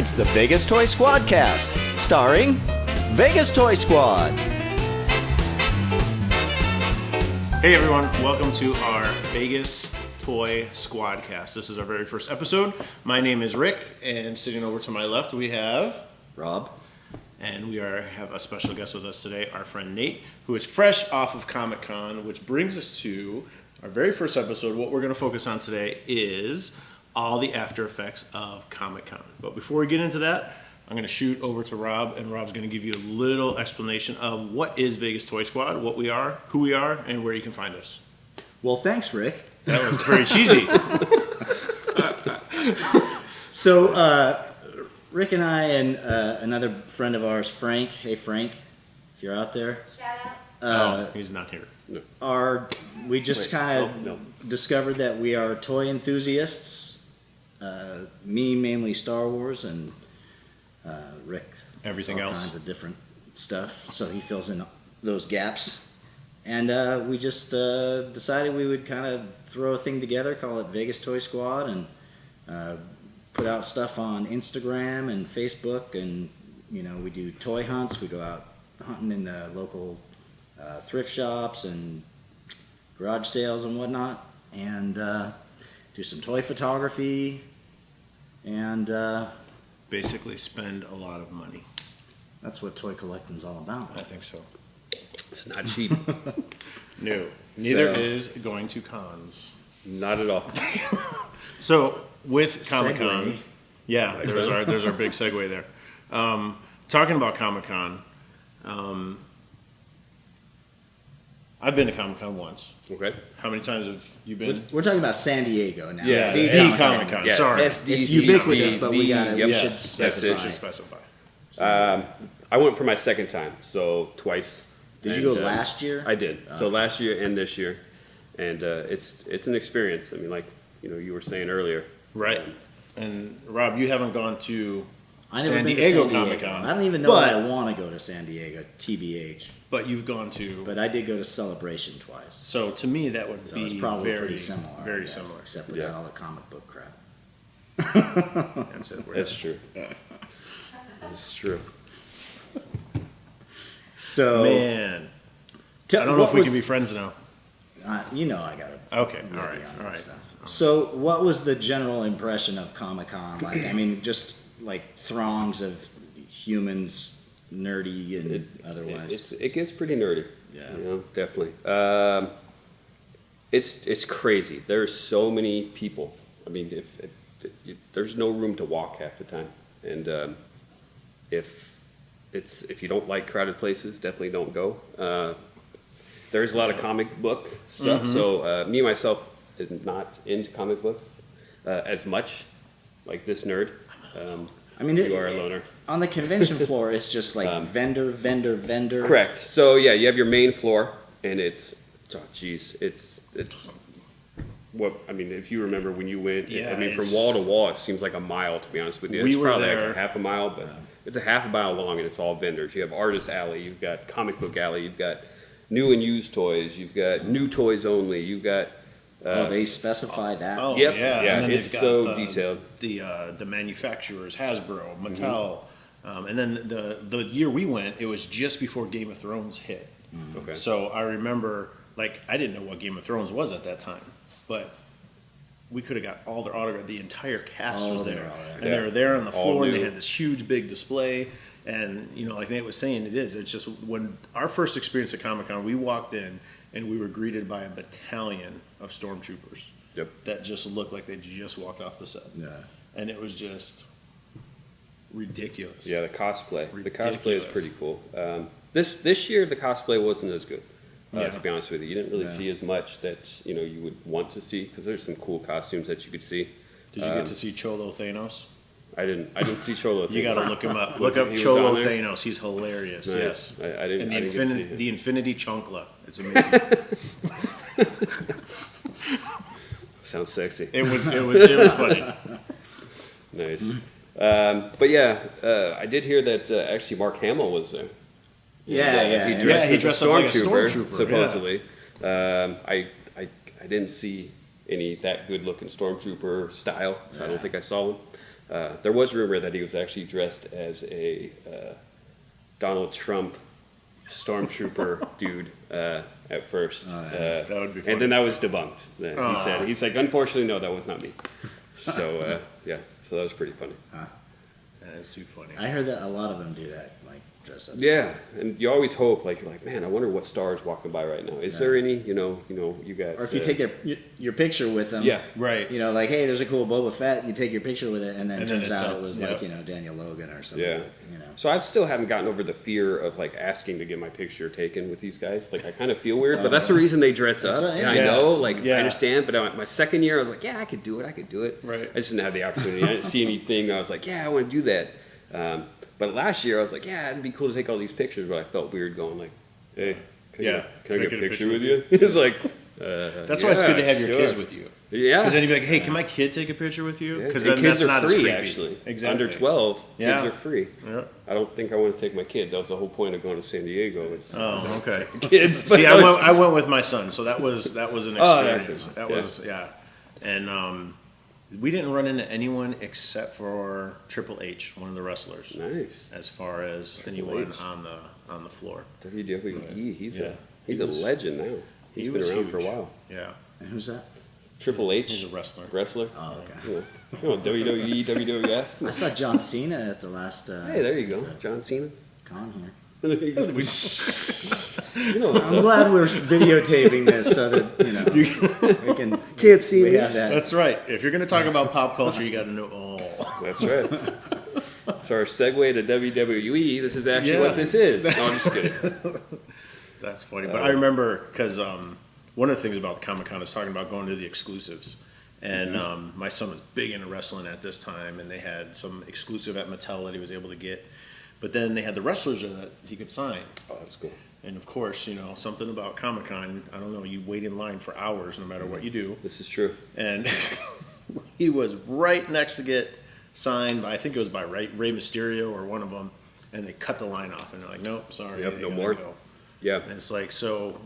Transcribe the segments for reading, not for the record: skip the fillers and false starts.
It's the Vegas Toy SquadCast, starring Vegas Toy Squad. Hey everyone, welcome to our Vegas Toy SquadCast. This is our very first episode. My name is Rick, and sitting over to my left we have Rob. And we have a special guest with us today, our friend Nate, who is fresh off of Comic-Con, which brings us to our very first episode. What we're going to focus on today is all the after effects of Comic-Con. But before we get into that, I'm going to shoot over to Rob, and Rob's going to give you a little explanation of what is Vegas Toy Squad, what we are, who we are, and where you can find us. Well, thanks, Rick. That was very cheesy. So, Rick and I and another friend of ours, Frank. Hey, Frank, if you're out there. Shout out. No, he's not here. We just kind of discovered that we are toy enthusiasts. Me, mainly Star Wars, and Rick. Everything all else. kinds of different stuff, so he fills in those gaps. And we just decided we would kind of throw a thing together, call it Vegas Toy Squad, and put out stuff on Instagram and Facebook, and we do toy hunts. We go out hunting in the local thrift shops and garage sales and whatnot, and do some toy photography, and Basically spend a lot of money. that's what toy collecting's all about. I think so. It's not cheap. No. Neither So- is going to cons. Not at all. So with Comic-Con, Segue. yeah, there's our big segue there. Talking about Comic-Con, I've been to Comic-Con once. Okay. How many times have you been? We're talking about San Diego now. Yeah, the Comic-Con. Comic-Con. Yeah, Sorry, SDCC, It's ubiquitous, but we gotta- we should Yes, specify. we should specify. I went for my second time, so twice. Did you And, go last year? I did. So last year and this year, and it's an experience. I mean, like you were saying earlier. Right. And Rob, you haven't gone to I never San been Diego to San Diego. Comic-Con. I don't even know but, if I want to go to San Diego, TBH. But you've gone to. But I did go to Celebration twice. So to me, that would So be it's probably very pretty similar. I Very guess, similar. Except we Yeah. got all the comic book crap. That's it. We're That's done. true. That's true. So, Man, I don't know if we can be friends now. I gotta. Okay. be All right. on All that right. stuff. So, what was the general impression of Comic-Con like? I mean, just like throngs of humans, nerdy and otherwise. It gets pretty nerdy. Yeah. Definitely. It's crazy. There's so many people. I mean, if there's no room to walk half the time, and if you don't like crowded places, definitely don't go. There's a lot of comic book stuff, so me myself is not into comic books as much, like this nerd. I mean, you are a loner. On the convention floor, it's just like vendor. Correct. So yeah, you have your main floor, and it's what I mean. If you remember when you went, Yeah, I mean, from it's- wall to wall, it seems like a mile. To be honest with you, We it's were probably there. like a half a mile, but it's a half a mile long, and it's all vendors. You have artist alley, you've got comic book alley, you've got new and used toys, you've got new toys only, you've got They specify that. Oh, Yep. yeah. Yeah, And then it's they've got so detailed. The manufacturers, Hasbro, Mattel. And then the year we went, it was just before Game of Thrones hit. okay. So I remember, like, I didn't know what Game of Thrones was at that time. But we could have got all their autograph. The entire cast Oh, was they there. were all there. And Yeah. they were there on the All floor, and they new. had this huge, big display. And, like Nate was saying, it's just when our first experience at Comic-Con, we walked in, and we were greeted by a battalion of stormtroopers. Yep. That just looked like they just walked off the set. Yeah. And it was just ridiculous. Yeah, the cosplay. The Ridiculous. cosplay is pretty cool. This year, the cosplay wasn't as good. Yeah. To be honest with you, you didn't really Yeah. see as much that you would want to see because there's some cool costumes that you could see. Did you get to see Cholo Thanos? I didn't see Cholo. You got to look him up. Was Look up he was Cholo on there? Thanos. He's hilarious. Nice. Yes. I didn't. And I didn't get to see him. the Infinity Chunkla. It's amazing. Sounds sexy. it was funny. Nice. But yeah, I did hear that actually Mark Hamill was there. Yeah. He yeah. dressed, he as dressed a up like a stormtrooper, stormtrooper, supposedly. I didn't see any that good looking stormtrooper style, so I don't think I saw one. There was rumor that he was actually dressed as a Donald Trump stormtrooper dude at first. That would be funny. And then that was debunked. Then he said, he's like, unfortunately, no, that was not me. So, yeah, so that was pretty funny. That is too funny. I heard that a lot of them do that, like dress up. Yeah, and you always hope, like, you're like, man, I wonder what star is walking by right now. Is there any, you got... Or if you take your picture with them. Yeah. Right. Like, hey, there's a cool Boba Fett, you take your picture with it, and then it turns it's out up, it was like, Daniel Logan or something. Yeah. So I still haven't gotten over the fear of, like, asking to get my picture taken with these guys. Like, I kind of feel weird, but that's the reason they dress up. Right, And I know, like, Yeah. I understand, but my second year, I was like, yeah, I could do it. Right. I just didn't have the opportunity. I didn't see anything. I was like, yeah, I want to do that. But last year, I was like, yeah, it'd be cool to take all these pictures, but I felt weird going like, hey, can I get a picture with you? It's like, That's why it's good to have your kids with you. Yeah. Because then you'd be like, hey, can my kid take a picture with you? Because And then kids that's are not as free, creepy. actually. Exactly. Under 12, Yeah. kids are free. Yeah. I don't think I want to take my kids. That was the whole point of going to San Diego. It's Oh, okay. kids. See, I went with my son, so that was an experience. Oh, that's that yeah. was and we didn't run into anyone except for Triple H, one of the wrestlers, Nice. as far as Triple anyone H. on the floor. WWE, he's Yeah. a legend now. He He's been was around for a huge. while. Yeah, And who's that? Triple H, he's a wrestler. wrestler. Oh, okay. WWE, WWF. I saw John Cena at the last Hey, there you go, John Cena. con here. There you go. You know what's I'm up. glad we're videotaping this so that, we can... Can't see we me. have that. That's right. If you're going to talk about pop culture, you got to know all. That's right. So our segue to WWE. This is actually Yeah. what this is. No, I'm just kidding. That's funny. But I remember because one of the things about the Comic-Con is talking about going to the exclusives. And my son was big into wrestling at this time, and they had some exclusive at Mattel that he was able to get. But then they had the wrestlers there that he could sign. Oh, that's cool. And of course, something about Comic-Con, I don't know, you wait in line for hours no matter what you do. This is true. And he was right next to get signed by, I think it was by Rey Mysterio or one of them, and they cut the line off, and they're like, nope, sorry. Yep, you no gotta more. go. Yeah. And it's like, so,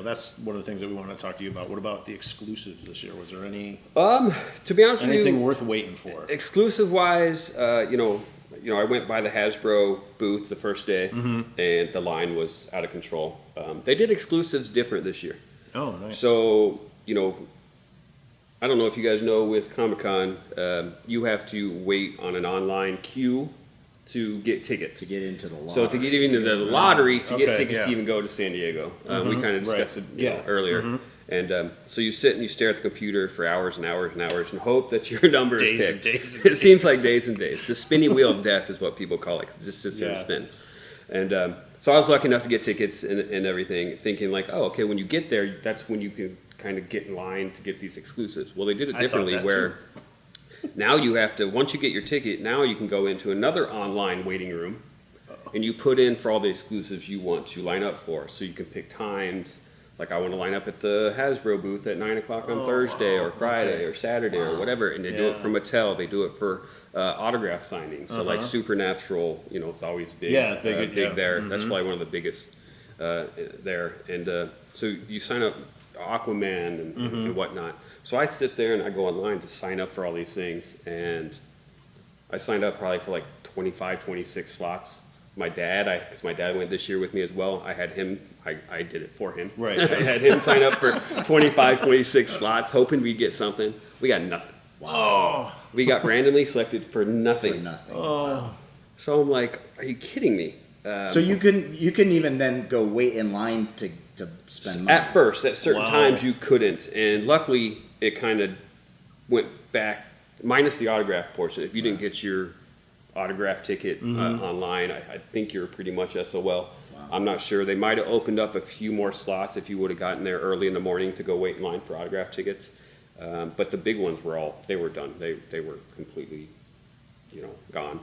that's one of the things that we want to talk to you about. What about the exclusives this year? Was there any To be honest with you, anything worth waiting for? exclusive wise, I went by the Hasbro booth the first day, and the line was out of control. They did exclusives different this year. Oh, nice. So, I don't know if you guys know with Comic-Con, you have to wait on an online queue to get tickets. To get into the lottery. So to get even into the lottery, to get Okay, tickets yeah. to even go to San Diego. We kind of discussed Right. it you know, earlier. And so you sit and you stare at the computer for hours and hours and hours and hope that your number Days is and picked. days and It seems like days and days. The spinning wheel of death is what people call it. 'Cause it just sits there and Yeah. spins. And so I was lucky enough to get tickets and everything, thinking like, oh, okay, when you get there, that's when you can kind of get in line to get these exclusives. Well, they did it I thought differently that where now you have to, once you get your ticket, now you can go into another online waiting room and you put in for all the exclusives you want to line up for. So you can pick times, like I want to line up at the Hasbro booth at 9 o'clock on Thursday or Friday or Saturday or whatever. And they do it for Mattel. They do it for autograph signings. So like Supernatural, it's always big, Yeah, big yeah. there. That's probably one of the biggest there. And so you sign up Aquaman and whatnot. So I sit there and I go online to sign up for all these things. And I signed up probably for like 25, 26 slots. My dad, because my dad went this year with me as well, I had him, I did it for him. Right. I had him sign up for 25, 26 slots, hoping we'd get something. We got nothing. Wow. We got randomly selected for nothing. For nothing. Oh. So I'm like, are you kidding me? So you couldn't even then go wait in line to spend money. At first, at certain Wow. times you couldn't. And luckily, it kind of went back, minus the autograph portion. If you didn't get your autograph ticket online, I think you're pretty much SOL. Wow. I'm not sure. They might have opened up a few more slots if you would have gotten there early in the morning to go wait in line for autograph tickets. But the big ones were done. They were completely, gone.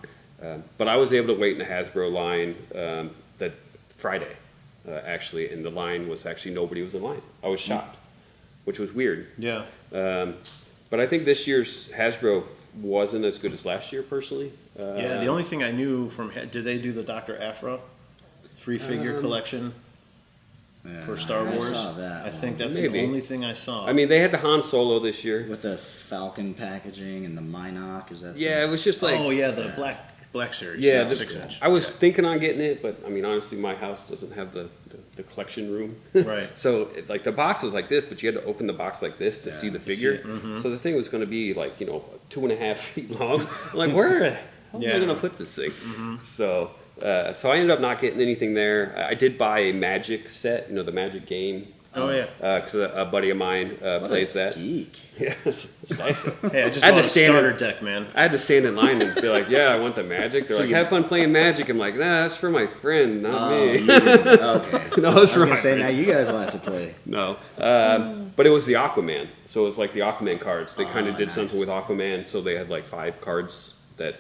But I was able to wait in the Hasbro line that Friday, actually, and the line was actually nobody was in line. I was shocked, which was weird. Yeah. But I think this year's Hasbro wasn't as good as last year, personally. Yeah, the only thing I knew did they do the Dr. Aphra 3-figure collection? for Star I Wars. saw that I one. think that's Maybe. the only thing I saw. I mean, they had the Han Solo this year. With the Falcon packaging and the Minoc, is that? Yeah, it was just like, oh yeah, the black series. yeah, the the- 6-inch. I was thinking on getting it, but I mean, honestly, my house doesn't have the collection room. Right. So, like, the box was like this, but you had to open the box like this to see the to see figure. it. Mm-hmm. So the thing was going to be like, 2.5 feet long. I'm like, where the hell am I Yeah. going to put this thing? So I ended up not getting anything there. I did buy a Magic set, the Magic game. Oh yeah. Because a buddy of mine What plays a that. geek. Yeah, it's a nice set. Hey, I just I had bought to a stand starter in- deck, man. I had to stand in line and be like, yeah, I want the Magic. They're So like, you- have fun playing Magic. I'm like, nah, that's for my friend, not Oh, me. you didn't- okay. No, I was it's gonna right. say now you guys will have to play. No, but it was the Aquaman. So it was like the Aquaman cards. They kind of did nice. something with Aquaman. So they had like 5 cards that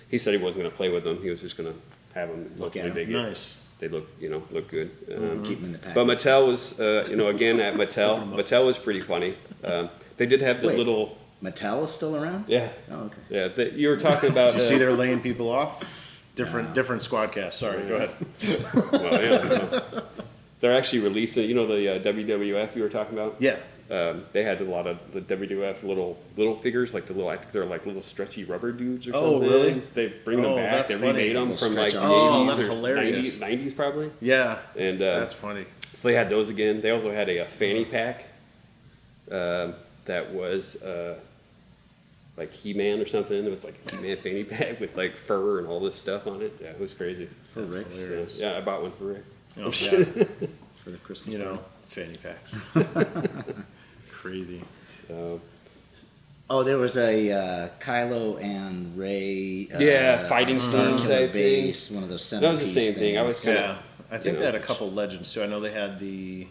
he said he wasn't going to play with them. He was just going to have them. Look at 'em. They Nice. They look look good. Keep them in the pack. But Mattel was again at Mattel was pretty funny. They did have the Wait. little Mattel is still around? yeah Oh, okay. yeah. You were talking about. Did you see they're laying people off? Different SquadCast. Sorry, go ahead. Well, yeah, they're actually releasing. The WWF you were talking about. Yeah. They had a lot of the WWF little figures, like I think they're like little stretchy rubber dudes or Oh, something. really? They bring them Oh, back. that's They funny. remade them Little from like the stretch arms. 80s that's or hilarious. 90s probably. Yeah. And That's funny. so they had those again. They also had a fanny pack that was like He-Man or something. It was like a He-Man fanny pack with like fur and all this stuff on it. Yeah, it was crazy. For Rick, So, yeah, I bought one for Rick. Oh, yeah. for the Christmas party. Fanny packs. Crazy. So, Oh, there was a Kylo and Ray. Yeah, fighting Star scenes, Killer I think. base, one of those That was the centerpiece same thing. I was things. kinda- Yeah. I think they know. had a couple legends too. I know they had the.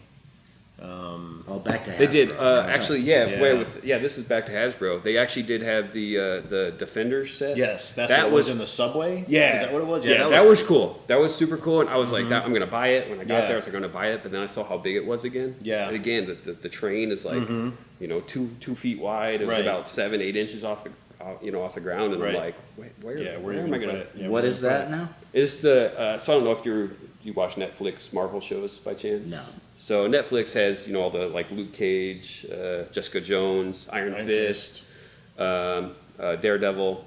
Oh, back to Hasbro. they did Yeah, actually. Yeah. This is back to Hasbro. They actually did have the Defenders set. Yes, that's That what was was- in the subway. Yeah, Is that what it was? Yeah, that was cool. That was super cool, and I was like, I'm gonna buy it. When I got Yeah. there, I was like, gonna buy it, but then I saw how big it was again. Yeah. And again, the train is like, 2 feet wide. It was Right. about 7-8 inches off the off the ground, and Right. I'm like, where Yeah, where am you I gonna? put it? Yeah, What where is you put that it. now? Is the so I don't know if you watch Netflix Marvel shows by chance? No. So Netflix has all the like Luke Cage, Jessica Jones, Iron Iron Fist, Daredevil,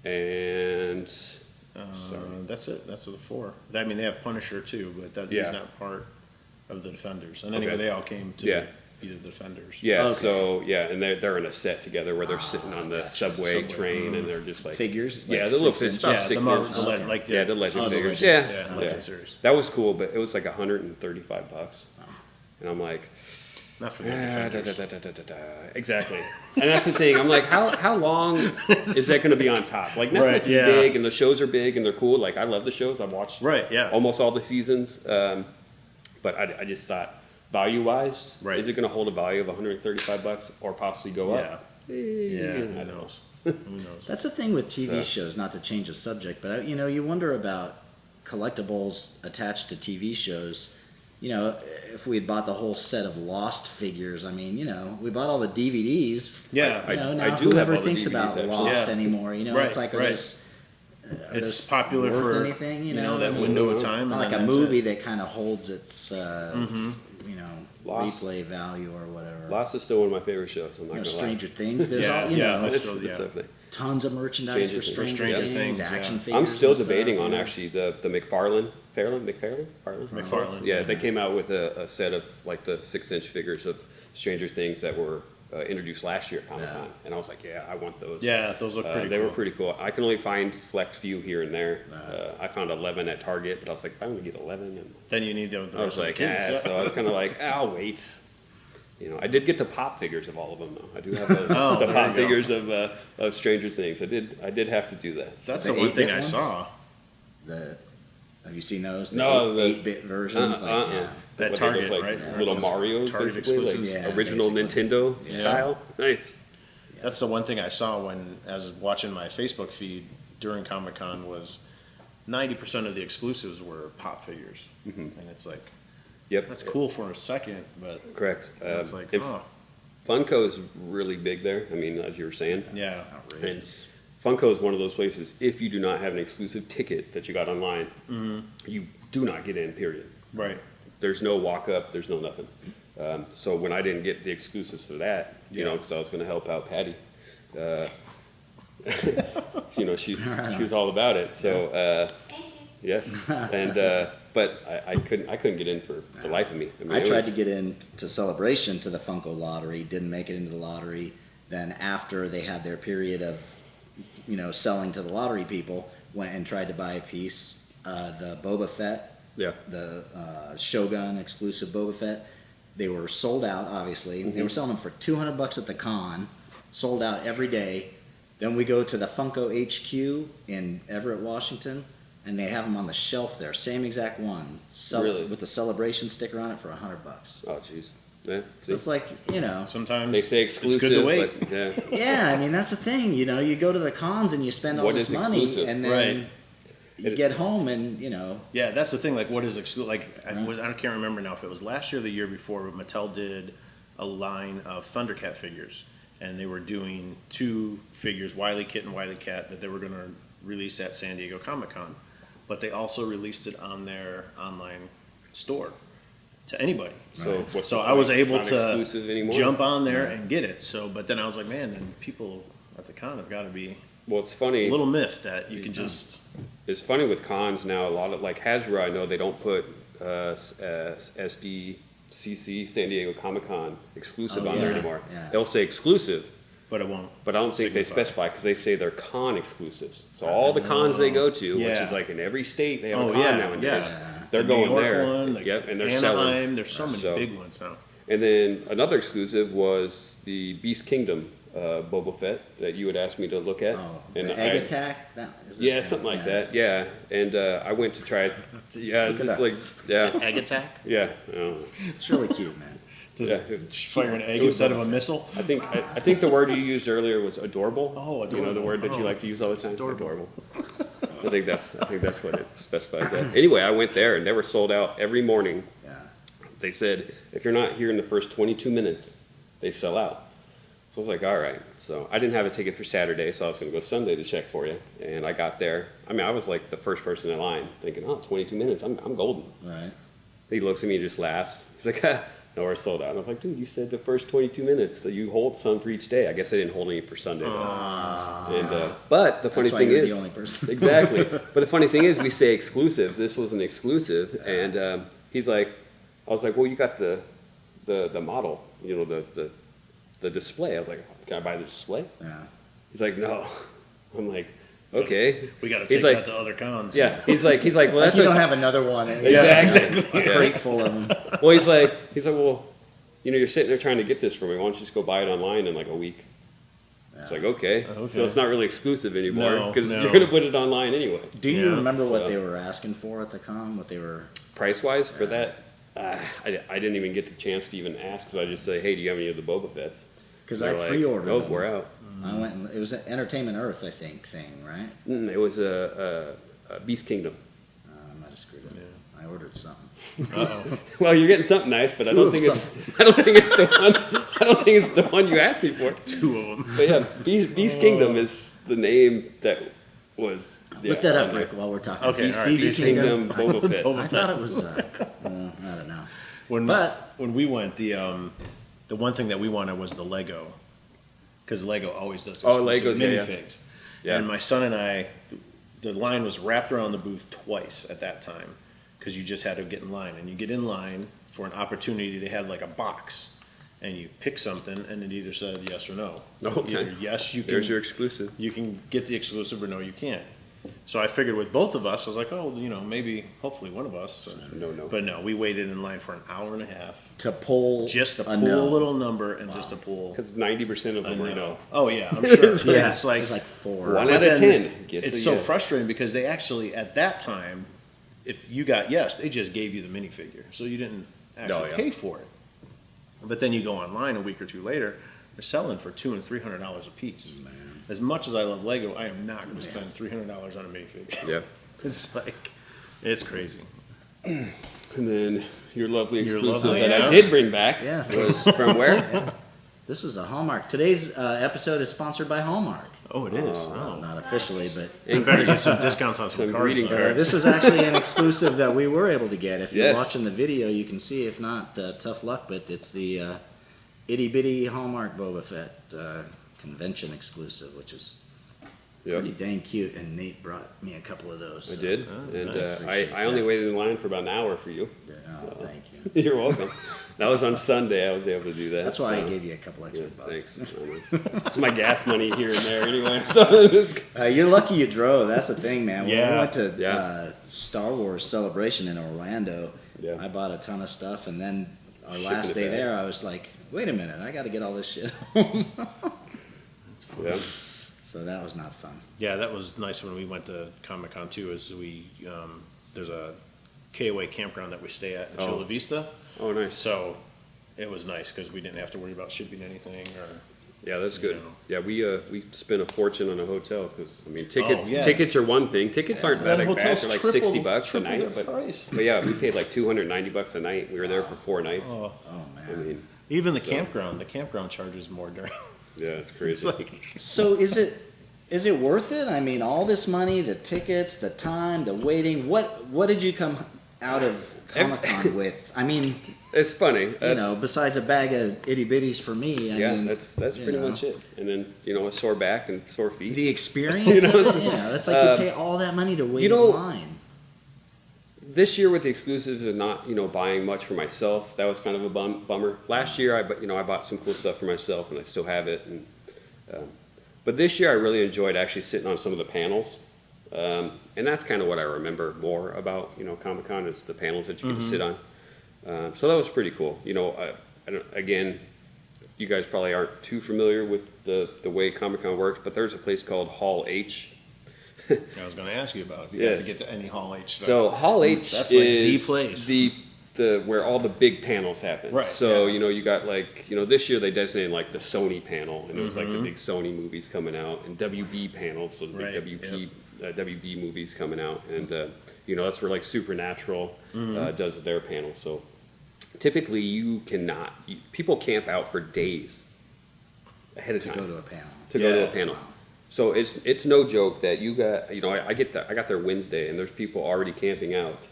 and That's it. That's the 4. I mean, they have Punisher too, but that Yeah. is not part of the Defenders. And Okay. anyway, they all came to Yeah. be the Defenders. yeah. Okay. So yeah, and they're in a set together where they're sitting on the subway train, and they're just like Figures? Yeah, Like the little 6 it's about Yeah, the 6 Marvel, inches. the le- like the, Yeah, the Legend Oh, the figures. Legends. Yeah, Yeah, Legend series. That was cool, but it was like $135, and I'm like. Not for the Ah, Defenders. Exactly, and that's the thing. I'm like, how long is that going to be on top? Like Netflix Right, is yeah. big, and the shows are big, and they're cool. Like I love the shows. I've watched Right, yeah. almost all the seasons. But I just thought, value wise, Right. is it going to hold a value of $135 or possibly go Yeah. up? Yeah, who knows? Who knows? That's the thing with TV So- shows, not to change the subject, but you wonder about collectibles attached to TV shows. If we had bought the whole set of Lost figures, I mean, we bought all the DVDs. Yeah. Now do have whoever all the thinks DVDs, about actually. Lost Yeah. anymore, Right, it's like, are right. those, are It's those popular worth for anything, that I mean, window of time. not and like then a that's movie it. that kind of holds its, Lost. replay value or whatever. Lost is still one of my favorite shows. I'm not going to lie. Stranger Things, there's Yeah, all, yeah, know, it's It's, still, it's yeah. up there. tons of merchandise for Stranger Stranger, Things, Things, yeah. action figures. I'm still and stuff, debating on yeah. actually the McFarlane. McFarlane. Yeah, they came out with a set of like the 6-inch figures of Stranger Things that were introduced last year at Comic-Con, and I was like, yeah, I want those. Yeah, those look pretty They cool. were pretty cool. I can only find select few here and there. I found 11 at Target, but I was like, if I'm going to get 11, and Then you need the I was like, yeah. So I was kind of like, I'll wait. I did get the pop figures of all of them, though. I do have the Oh, there pop you go. figures of Stranger Things. I did have to do that. That's The the one thing 8-bit I ones? saw. Have you seen those? The No, the- 8-bit versions? Like, yeah. That What they Target, look like, right? little Yeah. Marios, Target basically, like exclusives. Yeah, original basically. Nintendo Yeah. style. Nice. That's the one thing I saw when I was watching my Facebook feed during Comic Con was 90% of the exclusives were pop figures, and it's like Yep. that's cool for a second, but Correct. it's like if oh Funko's really big there. I mean, as you were saying. yeah, And Funko is one of those places, if you do not have an exclusive ticket that you got online, you do not get in, period. right. there's no walk up, there's no nothing. So when I didn't get the exclusives for that, you know, because I was going to help out Patty, you know, she was all about it. So yeah, and but I couldn't get in for the life of me. I mean, I tried to get into Celebration to the Funko lottery, didn't make it into the lottery. Then after they had their period of, you know, selling to the lottery people, went and tried to buy a piece. The Boba Fett, the Shogun exclusive Boba Fett, they were sold out. Obviously, they were selling them for $200 at the con, sold out every day. Then we go to the Funko HQ in Everett, Washington, and they have them on the shelf there, same exact one, Really? with the Celebration sticker on it for $100. Oh, jeez. Yeah, It's like, you know, Sometimes they say exclusive, it's good to wait. but yeah. yeah, I mean, that's the thing. You know, you go to the cons and you spend all What this is money, exclusive? and then Right. you get home and, you know, Yeah, that's the thing. Like, what is exclusive? Like, I can't remember now if it was last year or the year before, but Mattel did a line of Thundercat figures, and they were doing 2 figures, Wile E. Kit and Wile E. Cat, that they were going to release at San Diego Comic-Con. But they also released it on their online store to anybody. So, what's So the I was point? It's able not to exclusive anymore. jump on there and get it. So, but then I was like, man, then people at the con have got to be Well, it's funny. a little miffed that you can just. It's funny with cons now. A lot of like Hasbro, I know they don't put SDCC San Diego Comic Con exclusive on there yeah, anymore. yeah. They'll say exclusive, But it won't. but I don't think they signify. specify because they say they're con exclusives. So all the cons they go to, which Yeah. is like in every state they have Oh, a con yeah, nowadays. yeah. They're The going New York there. one, the Yep, and they're Anaheim, selling. There's so many So- big ones now. And then another exclusive was the Beast Kingdom Boba Fett that you had asked me to look at. oh, and the Egg Attack? That, is it? Yeah, something like that. Yeah, and I went to try it. Yeah, it's Look it just up. like yeah, Egg attack? yeah. I don't know. It's really cute, man. Does Yeah, it it- fire an egg it was instead of a missile? I think the word you used earlier was adorable. Oh, You know the adorable. word that you Oh, like to use all the time. adorable. I think that's what it specifies that. Anyway, I went there and they were sold out every morning. Yeah. They said if you're not here in the first 22 minutes, they sell out. So I was like, all right. So I didn't have a ticket for Saturday, so I was going to go Sunday to check for you. And I got there. I mean, I was like the first person in line, thinking, oh, 22 minutes, I'm golden. Right. He looks at me and just laughs. He's like, no, we're sold out. And I was like, dude, you said the first 22 minutes, so you hold some for each day. I guess I didn't hold any for Sunday. But the funny That's why thing you're is, the only person. exactly. But the funny thing is, we say exclusive. This was an exclusive, and he's like, I was like, well, you got the model, you know, the display. I was like, can I buy the display? Yeah. He's like, no. I'm like, okay. We got to He's take like- that to other cons. Yeah. He's like, well, Like that's you what, don't have another one. Yeah, exactly. A crate full of them. well, he's like, well, you know, you're sitting there trying to get this for me. Why don't you just go buy it online in like a week? It's like, okay. Okay. So it's not really exclusive anymore No, because no. you're going to put it online anyway. Do you Yeah, remember what so- they were asking for at the con? What they were? Price-wise for that, I didn't even get the chance to even ask because I just say, hey, do you have any of the Boba Fetts? Because They're I like, pre-ordered nope, them. we're out. I went. And, it was an Entertainment Earth, I think, thing, right? It was a Beast Kingdom. I might have screwed up. I ordered something. Uh-oh. Well, you're getting something nice, but I don't of think it's the one. I don't think it's the one you asked me for. 2 of them. But yeah, Beast Kingdom is the name that was. Look that up, Rick, while we're talking. Okay, all right. Beast Kingdom Boba Fett. I thought it was. I don't know. When we went, the one thing that we wanted was the Lego, because Lego always does Oh, exclusive Legos, yeah, minifigs. Yeah. And my son and I, the line was wrapped around the booth twice at that time, because you just had to get in line, and you get in line for an opportunity. They had like a box, and you pick something, and it either said yes or no. Okay. Either yes, you can. There's your exclusive. You can get the exclusive, or no, you can't. So I figured with both of us, I was like, oh, maybe, hopefully one of us. No. But no, we waited in line for an hour and a half To pull just to a pull no. a little number and just to pull Because 90% of a them were no. no. Oh yeah, I'm sure. Yeah, It's like, it was like 4. One but out of then 10 gets it's a so yes. frustrating because they actually at that time, if you got yes, they just gave you the minifigure, so you didn't actually yeah. pay for it. But then you go online a week or two later, they're selling for $200 and $300 a piece. As much as I love Lego, I am not going to spend $300 on a minifigure. Yeah. It's like, it's crazy. And then your lovely Your exclusive lovely- that yeah. I did bring back Yeah. was from where? This is a Hallmark. Today's episode is sponsored by Hallmark. Oh, it is. Well, not officially, but We better get some discounts on some cards. greeting cards. this is actually an exclusive that we were able to get. If you're Yes. watching the video, you can see. If not, tough luck. But it's the itty bitty Hallmark Boba Fett convention exclusive, which is pretty dang cute. And Nate brought me a couple of those. I did, and nice. I only waited in line for about an hour for you. Oh, thank you. You're welcome. That was on Sunday. I was able to do that. That's why I so, gave you a couple extra bucks. Thanks. It's my gas money here and there anyway. So You're lucky you drove. That's the thing, man. When we Yeah. went to Star Wars Celebration in Orlando, Yeah. I bought a ton of stuff, and then our Shipping last it day back. there, I was like, wait a minute, I got to get all this shit home. yeah. So that was not fun. Yeah, that was nice when we went to Comic-Con too, is there's a KOA campground that we stay at in Oh. Chula Vista. Oh, nice. So it was nice because we didn't have to worry about shipping anything or. Yeah, that's good. You Yeah, we spent a fortune on a hotel because I mean yeah. tickets are one thing. Tickets aren't that bad. They're like $60 a night, their price. but yeah, we paid like $290 a night. We were there for 4 nights. Oh, Oh, I man. mean, even the So- campground charges more during. yeah, it's It's crazy. like So is it worth it? I mean, all this money, the tickets, the time, the waiting. What did you come out of Comic-Con with? I mean, It's funny. you know, besides a bag of itty bitties for me. I Yeah, mean, that's you pretty know. much it. And then a sore back and sore feet. The experience. It's like you pay all that money to wait you know, in line. This year with the exclusives and not buying much for myself, that was kind of a bummer. Last year I bought some cool stuff for myself and I still have it. And but this year I really enjoyed actually sitting on some of the panels. And that's kind of what I remember more about Comic-Con is the panels that you get to sit on. So that was pretty cool. Again, you guys probably aren't too familiar with the way Comic-Con works, but there's a place called Hall H. I was going to ask you about if you had to Yes. get to any Hall H stuff. So Hall H That's like the is place. the where all the big panels happen. Right, So yeah. you got this year they designated like the Sony panel, and it was like the big Sony movies coming out, and WB panels, so the Right, big WB movies coming out, and that's where like Supernatural does their panel. So typically people camp out for days ahead of To time go to a panel. to go to Yeah. a panel. So it's no joke that you got I got there Wednesday and there's people already camping out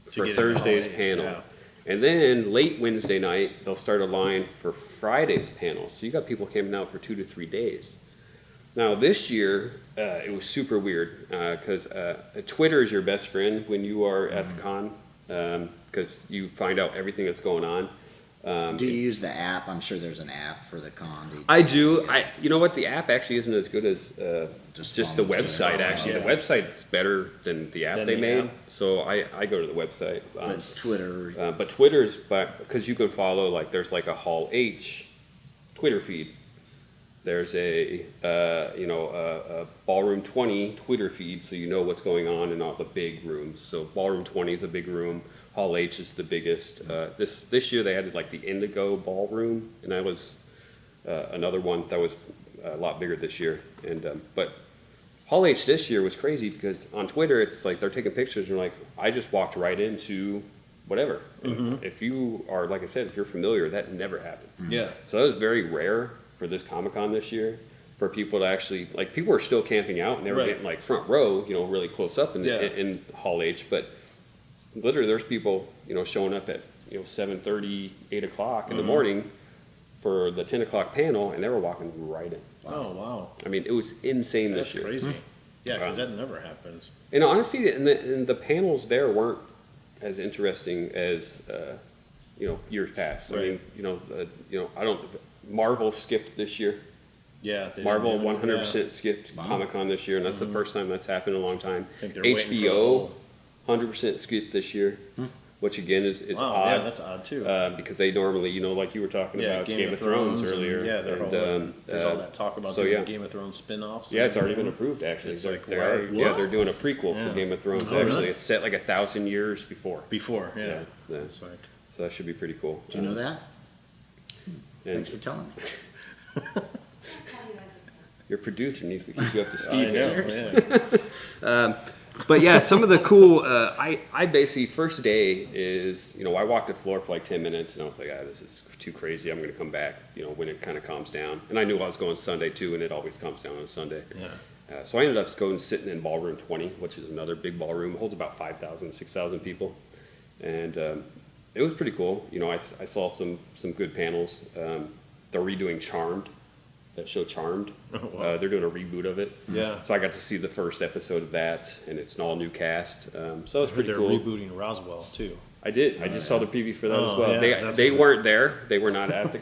for get into Thursday's Hall H, panel. yeah. And then late Wednesday night they'll start a line for Friday's panel. So you got people camping out for 2 to 3 days. Now this year it was super weird because Twitter is your best friend when you are at the con because you find out everything that's going on. Do you use the app? I'm sure there's an app for the con. I do. You know what? The app actually isn't as good as just the follow Twitter. website. Actually, Yeah. the website is better than the app Than they the made. app. So I go to the website. But Twitter. But Twitter's because you can follow there's like a Hall H Twitter feed. There's a Ballroom 20 Twitter feed, so you know what's going on in all the big rooms. So Ballroom 20 is a big room. Hall H is the biggest. This year they added like the Indigo Ballroom, and that was another one that was a lot bigger this year. And but Hall H this year was crazy because on Twitter it's like they're taking pictures and like I just walked right into whatever. If you are like I said, if you're familiar, that never happens. Yeah. So that was very rare for this Comic-Con this year for people to actually people were still camping out and they were Right. getting like front row, really close up in Yeah. in Hall H, but literally there's people showing up at 7:30, 8 o'clock in the morning for the 10 o'clock panel, and they were walking right in. Oh wow, I mean, it was insane that's this year. crazy. Yeah, because Wow. that never happens. And honestly, and the panels there weren't as interesting as years past. Right. I mean, I don't. Marvel skipped this year. Yeah, they Marvel didn't even- 100% skipped Comic-Con this year, and that's the first time that's happened in a long time. I think they're waiting for the HBO whole- 100% skipped this year, which again is Wow, odd. yeah, that's odd too. Because they normally, like you were talking about Game of Thrones earlier. and, yeah, their and, whole, there's all that talk about so, doing yeah. the Game of Thrones spin-offs. Yeah, and it's already been everything. approved actually. It's They're- like, they are, what? yeah, they're doing a prequel Yeah. for Game of Thrones. Oh, Actually, really? it's set like 1,000 years before. Before, yeah. Yeah. It's like, So that should be pretty cool. Do you know that? And Thanks for telling me. your producer needs to keep you up to I speed. know, here. yeah. But yeah, some of the cool, I basically, first day is, I walked the floor for like 10 minutes and I was like, this is too crazy. I'm going to come back, when it kind of calms down. And I knew I was going Sunday too, and it always calms down on a Sunday. Yeah. So I ended up going sitting in ballroom 20, which is another big ballroom. It holds about 5,000, 6,000 people. And it was pretty cool. I saw some good panels. They're redoing Charmed. That show Charmed. Oh, wow. They're doing a reboot of it. Yeah. So I got to see the first episode of that, and it's an all new cast. So it was pretty they're cool. rebooting Roswell too. I did. I just saw the preview for that as well. Yeah, They weren't there. They were not at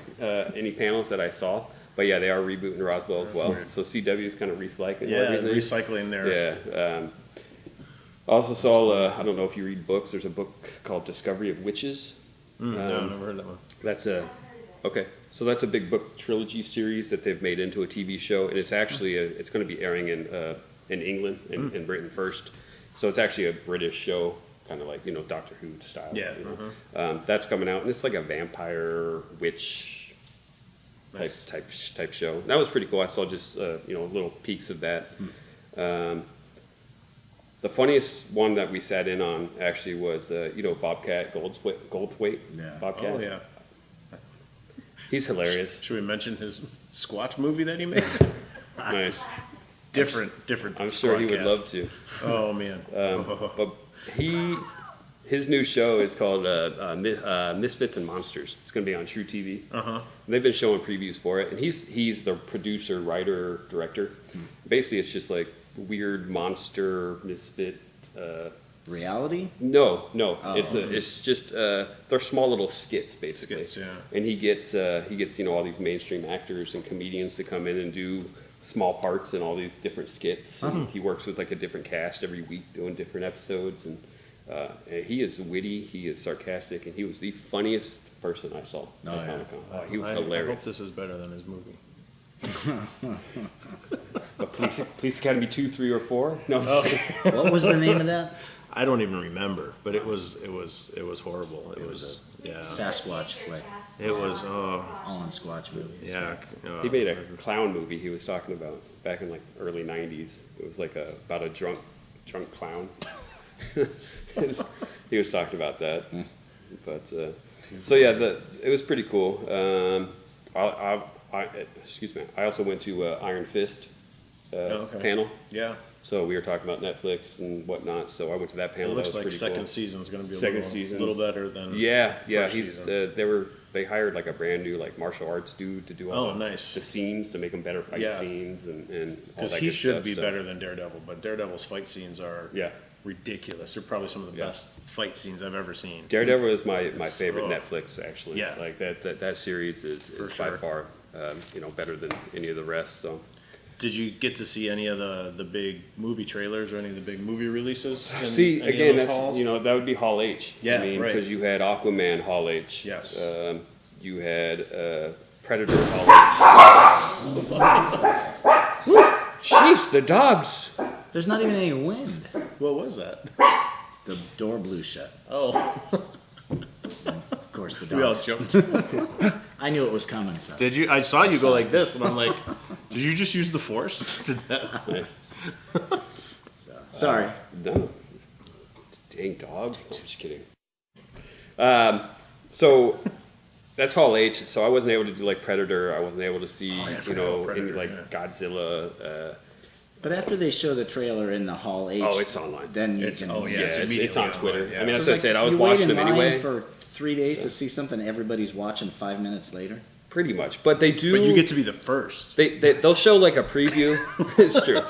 any panels that I saw. But yeah, they are rebooting Roswell as well. Weird. So CW is kind of recycling. Yeah, everything. recycling their. Yeah. I also saw. I don't know if you read books. There's a book called Discovery of Witches. No, I've never heard that one. That's okay. So that's a big book trilogy series that they've made into a TV show, and it's actually it's going to be airing in England in Britain first. So it's actually a British show, kind of like Doctor Who style. Yeah. That's coming out, and it's like a vampire witch type show. That was pretty cool. I saw just little peeks of that. The funniest one that we sat in on actually was Bobcat Goldthwait. Yeah. Bobcat. Oh yeah. He's hilarious. Should we mention his Squatch movie that he made? Nice. different. I'm sure he would Squadcast. love to. Oh man. But his new show is called Misfits and Monsters. It's going to be on True TV. They've been showing previews for it, and he's the producer, writer, director. Basically, it's just like weird monster misfit. Reality? No. Oh, It's just they're small little skits basically. Skits, yeah. And he gets all these mainstream actors and comedians to come in and do small parts in all these different skits. And he works with like a different cast every week doing different episodes. And he is witty, he is sarcastic, and he was the funniest person I saw at Comic-Con. He was I hilarious. hope this is better than his movie. But Police Academy 2, 3, or 4? No. What was the name of that? I don't even remember, but it was horrible. It was Sasquatch flick. It was All in Squatch movies. yeah. He made a clown movie he was talking about back in like early 90s. It was like about a drunk clown. He was talking about that. But so yeah, it was pretty cool. Excuse me. I also went to Iron Fist panel. Yeah. So we were talking about Netflix and whatnot. So I went to that panel. It looks that was like pretty second cool. season's going to be Second little better than first season. They hired like a brand new like martial arts dude to do all the scenes to make them better fight scenes and all because that he good should stuff, be so. better than Daredevil, but Daredevil's fight scenes are ridiculous. They're probably some of the best fight scenes I've ever seen. Daredevil is my favorite Netflix actually. Yeah. Like that series is by far better than any of the rest. So. Did you get to see any of the big movie trailers or any of the big movie releases? See, again, that's that would be Hall H. Yeah, I mean, right. because you had Aquaman Hall H. Yes. You had Predator Hall H. Jeez, the dogs. There's not even any wind. What was that? The door blew shut. Oh, Of course, the we all dogs. jumped. I knew it was coming. So. Did you? I saw you go like this, and I'm like, did you just use the force? Nice. Sorry. No. Dang dogs. No, I'm just kidding. So that's Hall H. So I wasn't able to do like Predator. I wasn't able to see, Predator, any like Godzilla. But after they show the trailer in the Hall H, It's online. then you It's- can. oh, yeah. It's immediately on Twitter. online, yeah. I mean, So that's it's what I said. I was you wait watching in them line anyway. for 3 days to see something everybody's watching 5 minutes later. Pretty much. But they do. But you get to be the first. They'll show like a preview. It's true.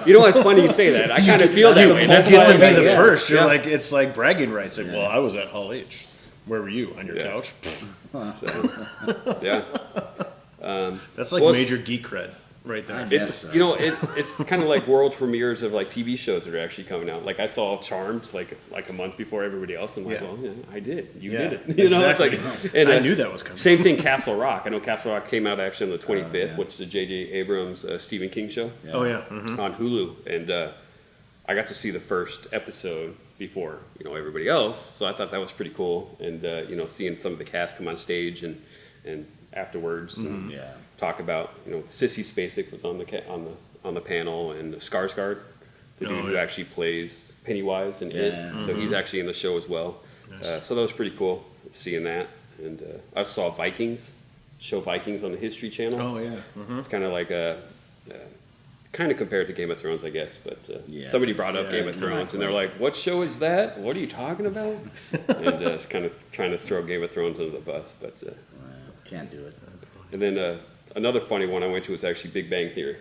You know what's funny you say that. I kind of feel that way. You That's get why to be the yeah. first. You're Yeah. like, it's like bragging rights. Like, well, I was at Hall H. Where were you? On your Yeah. couch? So, yeah. That's like Well, major geek cred right I there. guess so. It's kind of like world premieres of like TV shows that are actually coming out. Like I saw Charmed like a month before everybody else. I'm like, Yeah. well, yeah, I did. You Yeah, did it. You know, exactly. it's like, and I knew that was coming. Same thing, Castle Rock. I know Castle Rock came out actually on the 25th, yeah. which is the J.J. Abrams Stephen King show Oh, yeah. Mhm. on Hulu, and I got to see the first episode before everybody else. So I thought that was pretty cool, and seeing some of the cast come on stage and afterwards. And, Yeah. talk about Sissy Spacek was on the panel, and Skarsgård the dude who actually plays Pennywise and It. So he's actually in the show as well. Nice. So that was pretty cool seeing that. And I saw Vikings on the History Channel. Oh yeah. It's kind of like kind of compared to Game of Thrones, I guess. But somebody brought up Game of Thrones, and they're like, "What show is that? What are you talking about?" And it's kind of trying to throw Game of Thrones under the bus, but Can't do it. and then another funny one I went to was actually Big Bang Theory.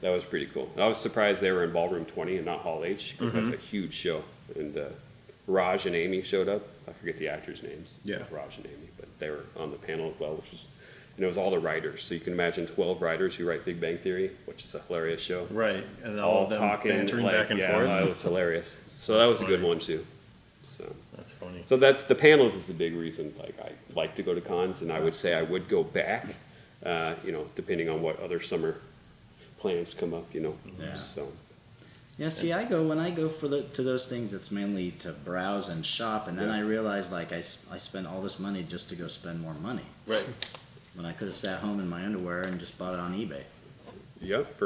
That was pretty cool. And I was surprised they were in Ballroom 20 and not Hall H, because that's a huge show. And Raj and Amy showed up. I forget the actors' names. Yeah. Raj and Amy, but they were on the panel as well, which was, and it was all the writers. So you can imagine 12 writers who write Big Bang Theory, which is a hilarious show. Right, and all of them bantering back and forth. It was hilarious. So that was a good one too. So That's funny. so that's the panels is the big reason. Like I like to go to cons, and I would say I would go back. Depending on what other summer plans come up. Yeah. So Yeah, see, when I go to those things, it's mainly to browse and shop, and then I realize like I spent all this money just to go spend more money. Right. When I could have sat home in my underwear and just bought it on eBay. yep.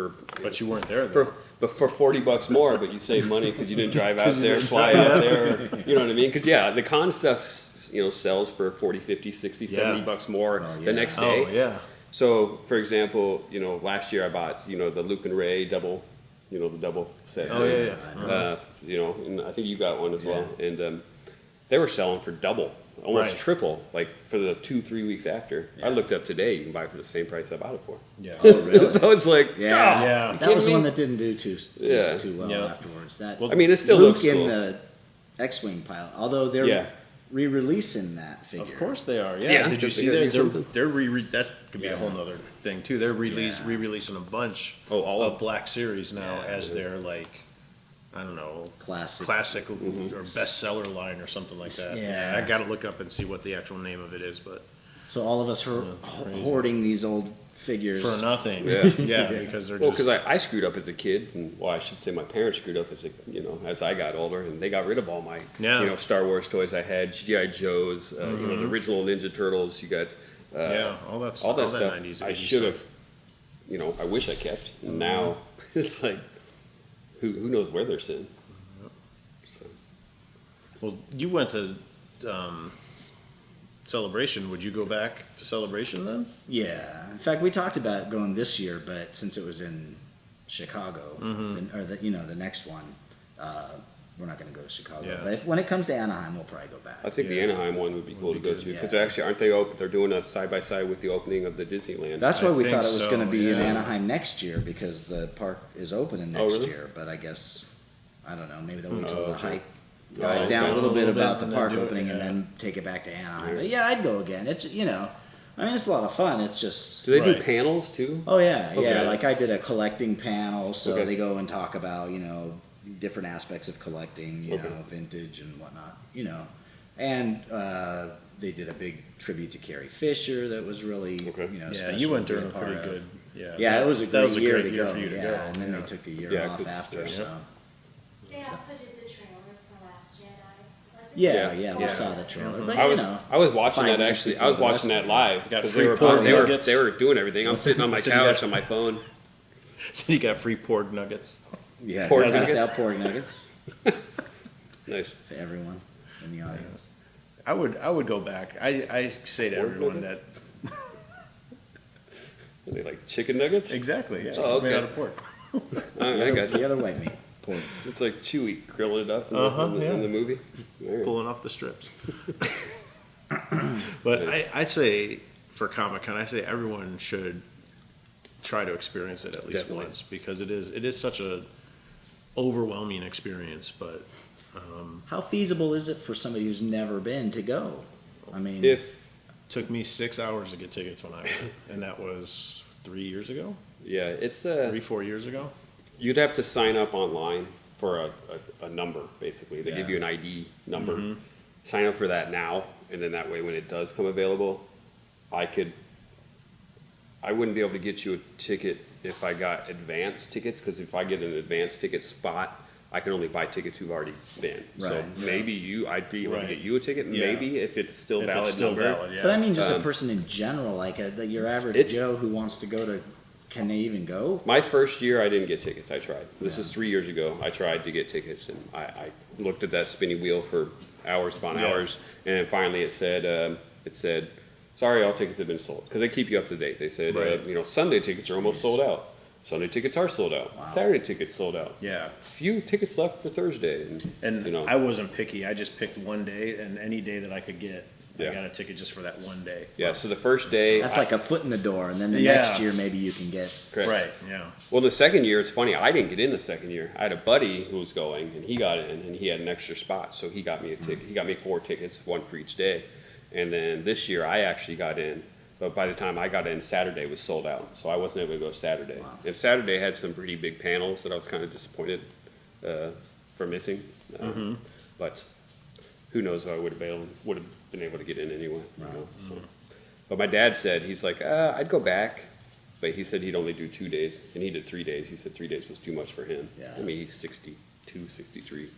But you weren't there though. For $40 more, but you save money because you didn't drive out there, fly out there. You know what I mean? Because the con stuff sells for 40, 50, 60, $70 more the next day. Oh yeah. So, for example, last year I bought, the Luke and Ray double, the double set. Oh yeah. And I think you got one as well. And they were selling for double, almost triple, like for the 2-3 weeks after. I looked up today, you can buy it for the same price I bought it for. Yeah. Oh, really? So it's like, Yeah. That was me? one that didn't do too well Yeah. afterwards. it still Luke looks cool. in the X-wing pile, although they're re-releasing that figure. Of course they are. Yeah. Did you see They're they're that could be a whole nother thing too. They're re-releasing a bunch of Black Series now as their I don't know, classic or bestseller line or something like that. Yeah. I got to look up and see what the actual name of it is, but So all of us are hoarding these old figures for nothing. Yeah. Because they're Because I screwed up as a kid, and I should say my parents screwed up as I got older, and they got rid of all my Star Wars toys I had, GI Joes, the original Ninja Turtles. You got all that stuff 90s, I should have, I wish I kept. And now it's like, who knows where they're sitting? So. Well, you went to Celebration. Would you go back to Celebration then? Yeah. In fact, we talked about going this year, but since it was in Chicago, the next one, we're not going to go to Chicago. Yeah. But when it comes to Anaheim, we'll probably go back. I think the Anaheim one would be cool to go to, because actually, aren't they open? They're doing a side-by-side with the opening of the Disneyland. That's why we think thought it was so, going to be in yeah. Anaheim next year, because the park is opening next really? year. But I guess, I don't know, maybe they'll wait till Oh, the okay. hype dies down a down little bit about the and then park do it, opening and then take it back to Anaheim. But yeah, I'd go again. It's, it's a lot of fun. It's just... Do they do Right. panels too? Oh yeah, Okay. yeah. Like I did a collecting panel, so Okay. they go and talk about different aspects of collecting, Okay. vintage and whatnot, and they did a big tribute to Carrie Fisher that was really Okay. Yeah, special you went to be during a part pretty of. good. Yeah, Yeah, it was a that great was a year great to year go. for you to yeah, go. and then they took a year Yeah, off 'cause, after. yeah. So They also did the trailer for Last Jedi. wasn't yeah, it? yeah, we saw the trailer. But I was watching 5 that minutes actually. before I was the watching rest that of live Got because free they were pork they were nuggets. they were doing everything. I'm sitting on my So you got- couch on my phone. So you got free pork nuggets. yeah, Pork just nuggets. out pork nuggets Nice. to everyone in the audience. I would go back. I say to Pork everyone nuggets? that Are they like chicken nuggets? exactly. Yeah, Oh, it's made okay. out of pork. I got you. The other white meat, pork. It's like Chewy grilling it up in, Yeah. in the movie. All right. Pulling off the strips. But I'd say for Comic-Con, I say everyone should try to experience it at least Definitely. once, because it is such a overwhelming experience. But How feasible is it for somebody who's never been to go? I mean, it took me 6 hours to get tickets when I went, and that was 3 years ago, It's 4 years ago. you'd have to sign up online for a number, basically. They give you an ID number. Mm-hmm. Sign up for that now, and then that way when it does come available, I wouldn't be able to get you a ticket if I got advance tickets, because if I get an advance ticket spot, I can only buy tickets who've already been. So Right. maybe I'd be able to Right. get you a ticket, Yeah. maybe if it's still If valid it's still number. valid, yeah. but I mean, just a person in general, like your average it's- Joe who wants to go to can they even go? My first year, I didn't get tickets. I tried. This was 3 years ago. I tried to get tickets, and I looked at that spinny wheel for hours upon hours, and then finally it said, sorry, all tickets have been sold. Because they keep you up to date. They said, Sunday tickets are almost sold out. Sunday tickets are sold out. Wow. Saturday tickets sold out. Yeah. Few tickets left for Thursday. And I wasn't picky. I just picked one day, and any day that I could get, I got a ticket just for that one day. Yeah, so the first day... That's like a foot in the door, and then the next year maybe you can get... Correct. Right, yeah. Well, the second year, it's funny. I didn't get in the second year. I had a buddy who was going, and he got in, and he had an extra spot, so he got me a ticket. He got me 4 tickets, one for each day. And then this year, I actually got in. But by the time I got in, Saturday was sold out, so I wasn't able to go Saturday. Wow. And Saturday had some pretty big panels that I was kind of disappointed for missing. But who knows if I would have been able to get in anyway. Right. So. But my dad said, he's like, I'd go back. But he said he'd only do 2 days, and he did 3 days. He said 3 days was too much for him. Yeah. I mean, he's 62, 63.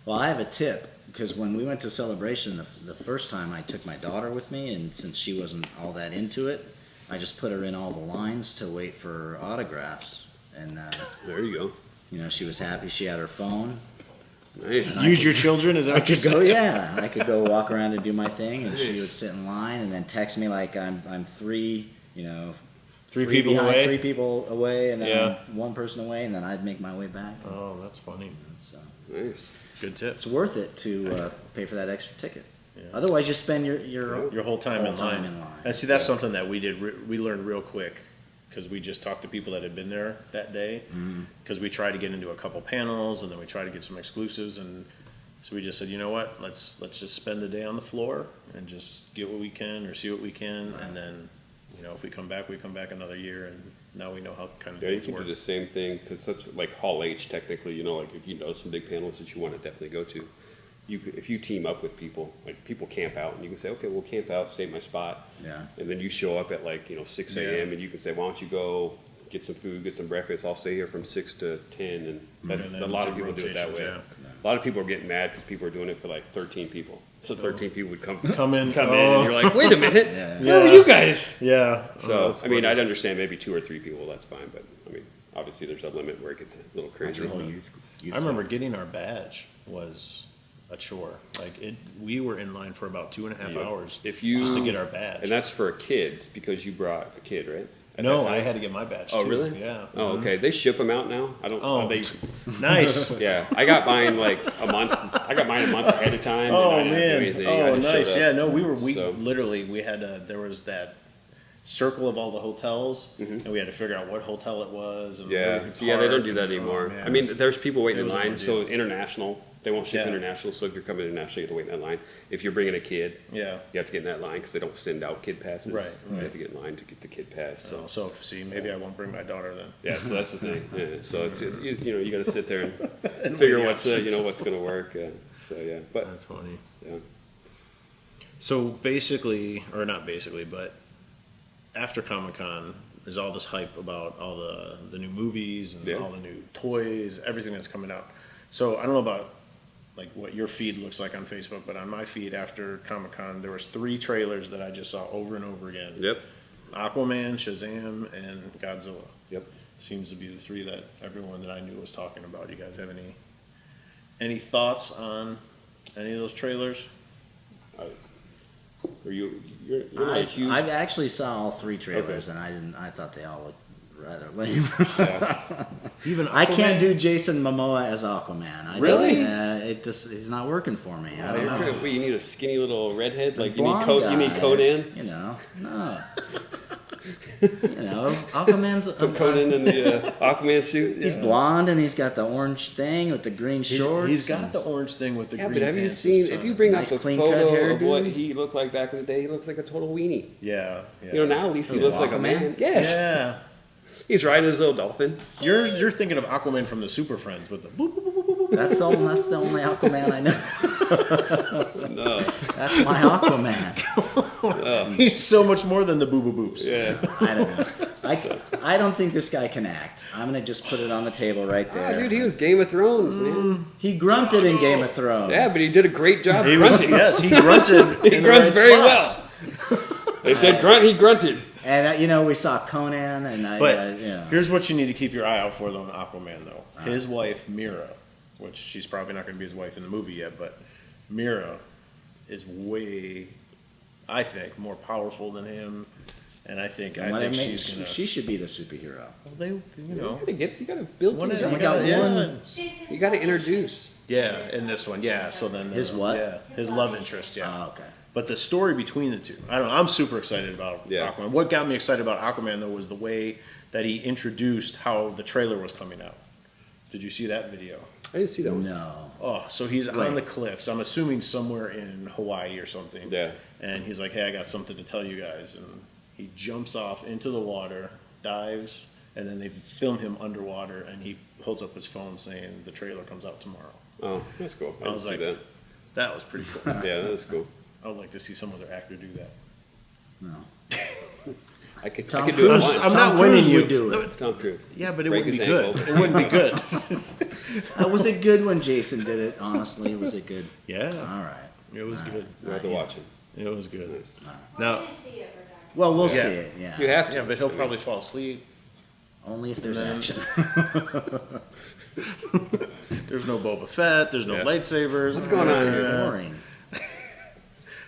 Well, I have a tip, because when we went to Celebration the first time, I took my daughter with me, and since she wasn't all that into it, I just put her in all the lines to wait for autographs. And there you go. She was happy. She had her phone. Nice. Use your children? Is that what you're saying? Yeah, I could go walk around and do my thing, and she would sit in line and then text me like I'm three people away? 3 people away, and then I'm 1 person away, and then I'd make my way back. Oh, that's funny. So nice. Good tip. It's worth it to pay for that extra ticket. Yeah. Otherwise, you spend your whole time in line. And see, that's something that we did. We learned real quick because we just talked to people that had been there that day. Because we tried to get into a couple panels, and then we tried to get some exclusives, and so we just said, you know what? Let's just spend the day on the floor and just get what we can or see what we can, and then if we come back another year, and now we know how kind of you can do the same thing, because such like Hall H technically, like if some big panels that you want to definitely go to, if you team up with people, like people camp out, and you can say, okay, we'll camp out, save my spot, and then you show up at 6 a.m. and you can say, why don't you go get some food, get some breakfast, I'll stay here from 6 to 10, and that's a lot of people do it that way. A lot of people are getting mad because people are doing it for 13 people. So 13 people would come in, and you're like, wait a minute, where are you guys? Yeah. So, I'd understand maybe 2 or 3 people, that's fine, but, obviously there's a limit where it gets a little crazy. I remember getting our badge was a chore. We were in line for about 2.5 hours just to get our badge. And that's for kids, because you brought a kid, right? No, I had to get my badge too. Oh, really? Yeah. Oh, okay. They ship them out now? I don't. Oh, nice. Yeah, I got mine a month. I got mine a month ahead of time. Oh, and I didn't do anything. Oh, nice. Yeah, no, we had there was that circle of all the hotels, and we had to figure out what hotel it was. And they don't do that anymore. There's people waiting in line. So international. They won't ship international, so if you're coming international, you have to wait in that line. If you're bringing a kid, you have to get in that line because they don't send out kid passes. Right. You have to get in line to get the kid pass. So see, maybe I won't bring my daughter then. Yeah, so that's the thing. Yeah. So it's you got to sit there and figure what's what's going to work. So but that's funny. Yeah. So basically, or not basically, but after Comic-Con, there's all this hype about all the new movies and all the new toys, everything that's coming out. So I don't know about what your feed looks like on Facebook, but on my feed after Comic-Con, there was 3 trailers that I just saw over and over again. Yep. Aquaman, Shazam, and Godzilla. Yep. Seems to be the 3 that everyone that I knew was talking about. You guys have any thoughts on any of those trailers? I actually saw all 3 trailers, and I thought they all looked rather lame. Even I can't do Jason Momoa as Aquaman. Really? He's not working for me. I don't know. Wait, you need a skinny little redhead? You need Conan? No. Aquaman's Put Conan in the Aquaman suit. He's blonde, and he's got the orange thing with the green shorts. He's got the orange thing with the green. But have you seen? If you bring up a photo of what he looked like back in the day, he looks like a total weenie. Yeah. Now at least he looks like a man. Yes. Yeah. He's riding his little dolphin. You're thinking of Aquaman from the Super Friends with the boop, boop, boop, boop, boop. That's the only Aquaman I know. No. That's my Aquaman. He's so much more than the boo boo boops. Yeah. I don't know. I don't think this guy can act. I'm going to just put it on the table right there. Dude, he was Game of Thrones, man. He grunted in Game of Thrones. Yeah, but he did a great job grunting. Yes, he grunted. He grunts very well. They said grunt, he grunted. And you know, we saw Conan, and But you know. here's what you need to keep your eye out for, though, in Aquaman, though. His wife, Mira, which she's probably not going to be his wife in the movie yet, but Mira is way, I think, more powerful than him. And I think she's going to... She should be the superhero. Well, they, you know... You gotta build things up. We got one. You gotta introduce. Yeah, in this one, yeah. So then... His what? Yeah, his love interest, yeah. Oh, okay. But the story between the two, I don't know, I'm super excited about Yeah. Aquaman. What got me excited about Aquaman, though, was the way that he introduced how the trailer was coming out. Did you see that video? I didn't see that one. No. Oh, so he's Right. on the cliffs. I'm assuming somewhere in Hawaii or something. Yeah. And he's like, hey, I got something to tell you guys. And he jumps off into the water, dives, and then they film him underwater, and he holds up his phone saying the trailer comes out tomorrow. Oh, that's cool. I didn't was see like- that. That was pretty cool. Yeah, that's cool. I would like to see some other actor do that. No. I could Tom do it Cruise- once. I'm Tom not Cruise winning you. would do it. Tom Cruise. Yeah, but it Break wouldn't be his good. ankle. It wouldn't be good. Was it good when Jason did it? Honestly, was it good? Yeah, All right. it was good. I'd rather watch him. It was good. Nice. Now, We're gonna see it regardless. Well, we'll Yeah. see it. Yeah. You have to. yeah, but he'll probably fall asleep. Only if there's And action. There's no Boba Fett. There's no Yeah. lightsabers. What's going on here? Boring.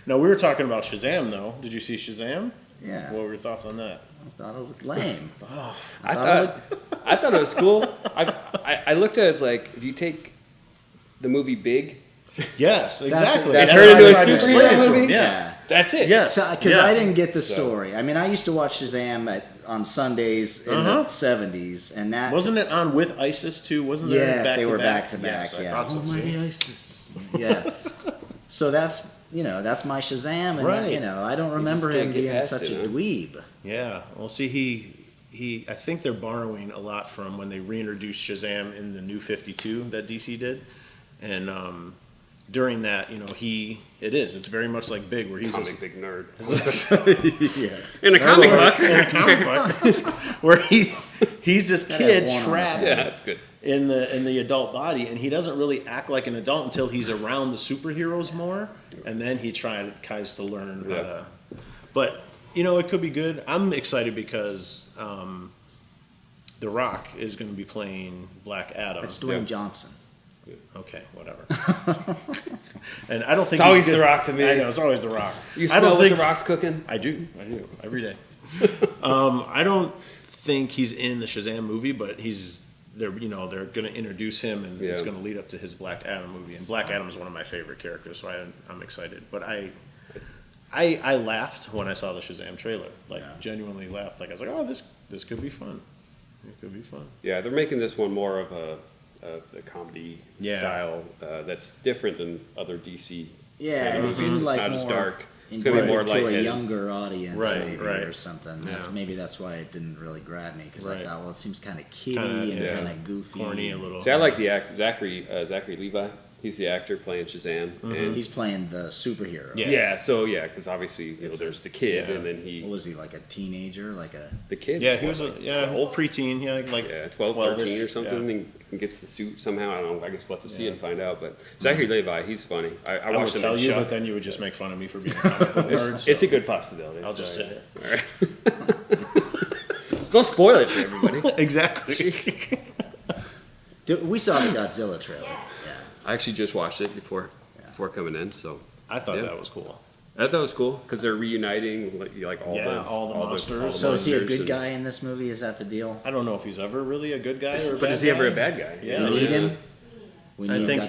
No, we were talking about Shazam, though. Did you see Shazam? Yeah. What were your thoughts on that? I thought it looked lame. I thought it was cool. I looked at it as like, if you take the movie Big, Yes, exactly. that's Turn what into I a tried to superhero explain to him. movie? Yeah. that's it. Yes. Because Yeah. I didn't get the So- story. I mean, I used to watch Shazam on Sundays in Uh-huh. the 70s, and that Wasn't it on with ISIS too? Wasn't there? Yes, back they to were back back to back. Yes, I Yeah. thought so. See? ISIS. Yeah. So that's that's my Shazam, and Right. I don't remember can't him get being past such it, a huh? dweeb. Yeah. Well, see, he. I think they're borrowing a lot from when they reintroduced Shazam in the New 52 that DC did, and during that, it's very much like Big, where he's Comic big nerd. yeah. In a comic book. in a comic book, where he's this Gotta kid have one on trapped Yeah, that's good. in the adult body, and he doesn't really act like an adult until he's around the superheroes more, and then he tries to learn how Yeah. to. But it could be good. I'm excited because The Rock is going to be playing Black Adam. That's Dwayne Johnson. Okay, whatever. And I don't think It's always he's good. The Rock to me. I know it's always The Rock. You I smell don't what think the Rock's cooking? I do every day. I don't think he's in the Shazam movie, but they're going to introduce him, and it's Yeah. going to lead up to his Black Adam movie. And Black Adam is one of my favorite characters, so I'm excited. But I laughed when I saw the Shazam trailer, genuinely laughed. Like I was like, oh, this could be fun. It could be fun. Yeah, they're making this one more of a comedy Yeah. style that's different than other DC. Yeah, kind of it movies. seemed It's like not as more dark. It's gonna be intended more to a lightheaded. younger audience, Right, maybe, right. or something. Yeah. Maybe that's why it didn't really grab me, because I Right. thought, well, it seems kind of kiddie Kinda, and yeah. kind of goofy. Corny a little. See, I like the Zachary Levi. He's the actor playing Shazam, and He's playing the superhero. Yeah. because obviously there's the kid, yeah. and then What was he, like a teenager? Like a the kid. Yeah, he was what, old preteen. Yeah, like 12, 13 or 12-ish, something, yeah. and gets the suit somehow. I don't know. I guess we'll have to see it and find out. But Zachary Levi, he's funny. I I would watched him tell in you, Chuck. but then you would just make fun of me for being a comic book nerd. It's so a good possibility. I'll just say it. All right. Don't spoil it for everybody. Exactly. We saw the Godzilla trailer. Yes. Yeah. I actually just watched it before coming in, so I thought Yeah. that was cool. I thought it was cool because they're reuniting like all all the monsters. So is he a monsters good and- guy in this movie? Is that the deal? I don't know if he's ever really a good guy or a But bad is he ever a guy. bad guy? Yeah, We need him. We I need think Godzilla.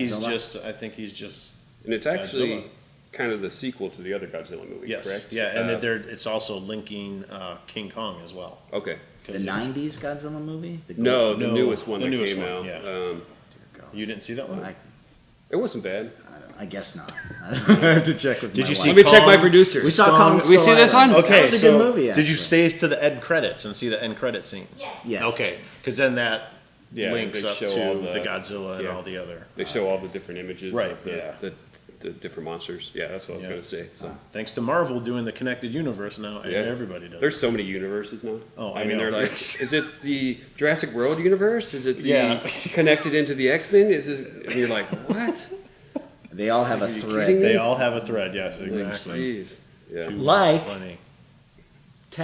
he's just. And it's actually Godzilla. kind of the sequel to the other Godzilla movie, Yes. correct? Yeah, and it's also linking King Kong as well. Okay. The 'Cause if- '90s Godzilla movie. No, the No, newest one the that newest came one, out. yeah. You didn't see that one? It wasn't bad. I guess not. I have to check with Did my you wife. see Let me check my Kong? producers. We saw Kong- Kong. We Skull see this Island. one? Okay, That was a so good movie. did you actually. stay to the end credits and see the end credit scene? Yes. Yes. Okay, because then that Yeah, links they up show to all the the- Godzilla and yeah. all the other. They show all the different images Right, of the, yeah. the different monsters. Yeah, that's what I was Yeah. going to say. So. Thanks to Marvel doing the connected universe now, Yeah. everybody does. There's so many universes now. Oh, I I mean, know. they're like, is it the Jurassic World universe? Is it the Yeah. connected into the X-Men? Is it? And you're like, what? They all have a kidding thread. me? They all have a thread. Yes, exactly. Jeez. Yeah. Too Like- funny.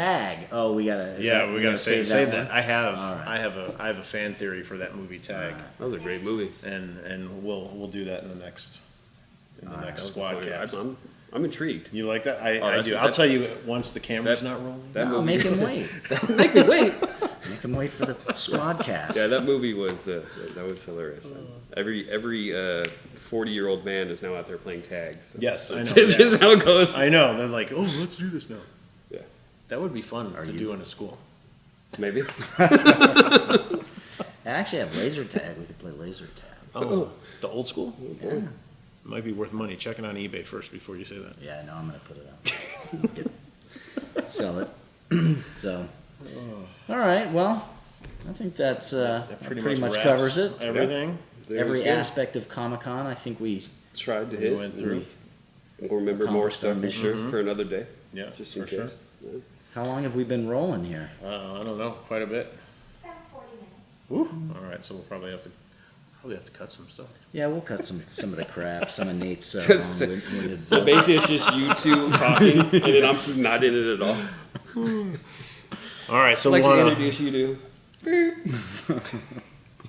Tag. Oh, we gotta. We gotta save that. one? I have All right. I have a fan theory for that movie Tag, That was a great movie. and we'll do that in the next That was Squadcast. I'm intrigued. You like that? I that's- do. I'll tell you once the camera's not rolling. That No, movie make was- him wait. Make me wait. Make him wait for the Squadcast. Yeah, that movie was that was hilarious. Every 40-year-old man is now out there playing tag. So. Yes, I know. This is how it goes. I know. They're like, oh, let's do this now. Yeah, That would be fun to do in a school. maybe. I actually have laser tag. We could play laser tag. Oh, the old school? Yeah. Might be worth money. Check it on eBay first before you say that. Yeah, no, I'm gonna put it out. Sell it. So, all right. Well, I think that's That pretty much wraps covers it. Everything. Every aspect of Comic-Con, I think we Tried to We hit. went through. We'll remember more Accomplished our stuff for mission. sure for another day. Yeah, Just in for case. sure. Yeah. How long have we been rolling here? I don't know, quite a bit. About 40 minutes. All right, so we'll probably have to cut some stuff. Yeah, we'll cut some of the crap, some of Nate's Just- long-winded. So basically, it's just you two talking, and then I'm not in it at all. All right, so I'd like to wanna, introduce you to.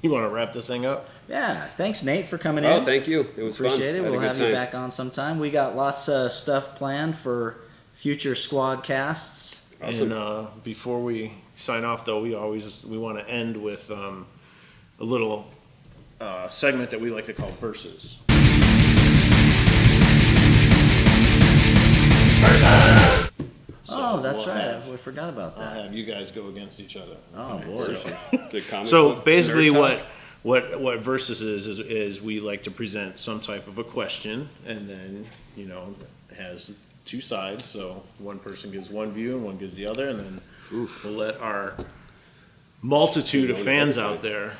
you want to wrap this thing up? Yeah, thanks Nate for coming in. Oh, thank you. It was Appreciate fun. it. I had a We'll good have you time. back on sometime. We got lots of stuff planned for future squad casts. Awesome. And before we sign off, though, we want to end with a little segment that we like to call Versus. Oh, that's we'll right. have- We forgot about I'll that. have you guys go against each other. Oh, Lord. Is it comic So book basically, nerd talk? what Versus is we like to present some type of a question, and then it has two sides. So one person gives one view, and one gives the other, and then we'll let our multitude of fans out there,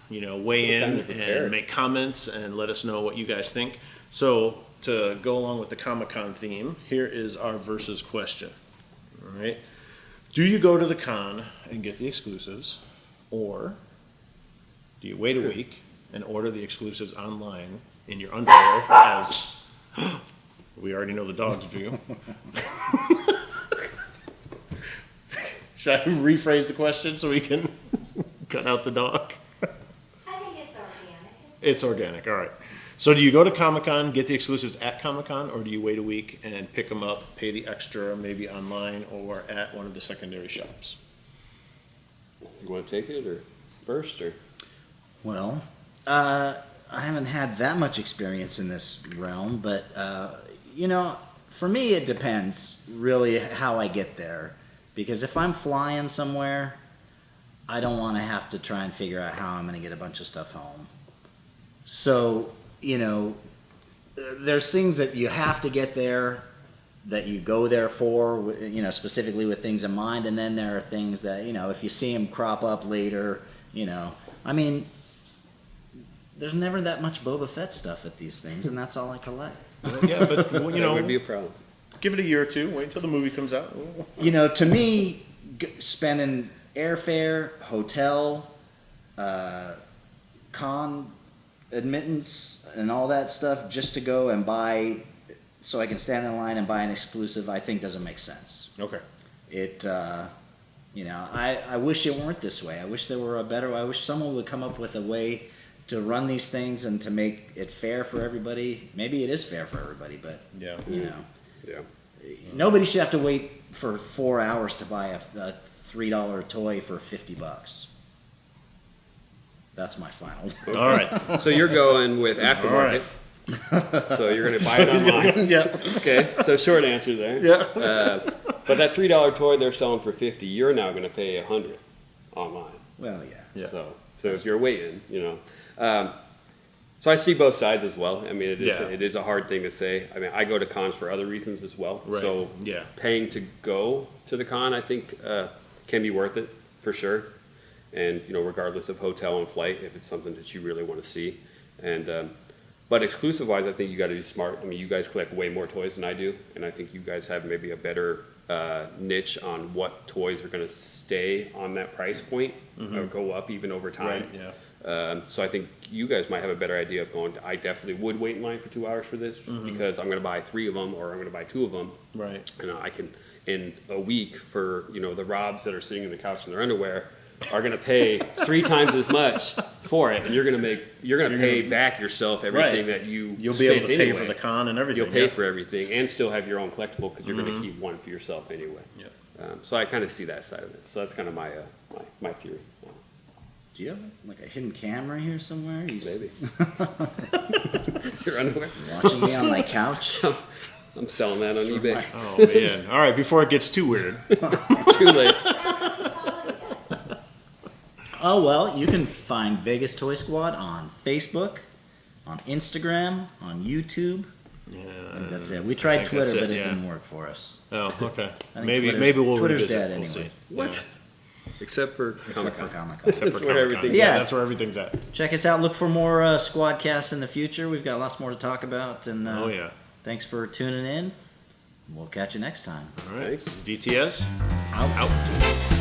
weigh Time in to prepare. and make comments and let us know what you guys think. So to go along with the Comic-Con theme, here is our Versus question. All right. Do you go to the con and get the exclusives, or do you wait a week and order the exclusives online in your underwear as we already know the dog's view? Should I rephrase the question so we can cut out the dog? I think it's organic. It's organic, all right. So do you go to Comic-Con, get the exclusives at Comic-Con, or do you wait a week and pick them up, pay the extra, maybe online or at one of the secondary shops? You want to take it or first or? Well, I haven't had that much experience in this realm, but for me it depends really how I get there. Because if I'm flying somewhere, I don't want to have to try and figure out how I'm going to get a bunch of stuff home. So, there's things that you have to get there, that you go there for, specifically with things in mind, and then there are things that, if you see them crop up later, there's never that much BobaPat stuff at these things, and that's all I collect. Yeah, but That would be a problem. give it a year or two. Wait until the movie comes out. To me, spending airfare, hotel, con admittance, and all that stuff just to go and buy, so I can stand in line and buy an exclusive, I think doesn't make sense. Okay. I wish it weren't this way. I wish there were I wish someone would come up with a way to run these things and to make it fair for everybody. Maybe it is fair for everybody, but Yeah. Yeah. nobody should have to wait for 4 hours to buy a $3 toy for $50. That's my final. All right. So you're going with aftermarket. So you're going to buy it online. Yeah. Okay. So short answer there. Yeah. But that $3 toy they're selling for $50, you're now going to pay $100 online. Well, yeah. Yeah. So if you're waiting, so I see both sides as well. I mean, it is a hard thing to say. I mean, I go to cons for other reasons as well. Right. So Yeah. paying to go to the con, I think, can be worth it for sure. And regardless of hotel and flight, if it's something that you really want to see, and but exclusive wise, I think you got to be smart. I mean, you guys collect way more toys than I do, and I think you guys have maybe a better niche on what toys are going to stay on that price point or go up even over time. Right. Yeah. So I think you guys might have a better idea of going. I definitely would wait in line for 2 hours for this because I'm going to buy 3 of them or I'm going to buy 2 of them, Right. and I can in a week for, you know, the Robs that are sitting on the couch in their underwear are going to pay 3 times as much for it, and you're going to pay back yourself everything that you'll be able to pay anyway. for the con and everything. You'll pay for everything and still have your own collectible because you're going to keep one for yourself anyway. Yeah. So I kind of see that side of it. So that's kind of my my theory. Do you have like a hidden camera here somewhere? Maybe. Your underwear? Watching me on my couch? I'm selling that on eBay. Oh man! All right, before it gets too weird. Too late. Oh, well, you can find Vegas Toy Squad on Facebook, on Instagram, on YouTube. Yeah, I think that's it. We tried Twitter, but it didn't work for us. Oh, okay. I think Maybe we'll Twitter's revisit. dead We'll anyway. see. What? Yeah. Except for Except Comic-Con. for Comic-Con. Except for That's where Comic-Con. everything- Yeah. That's where everything's at. Check us out. Look for more SquadCasts in the future. We've got lots more to talk about. And Oh yeah. thanks for tuning in. We'll catch you next time. All right. Thanks. DTS Out. out.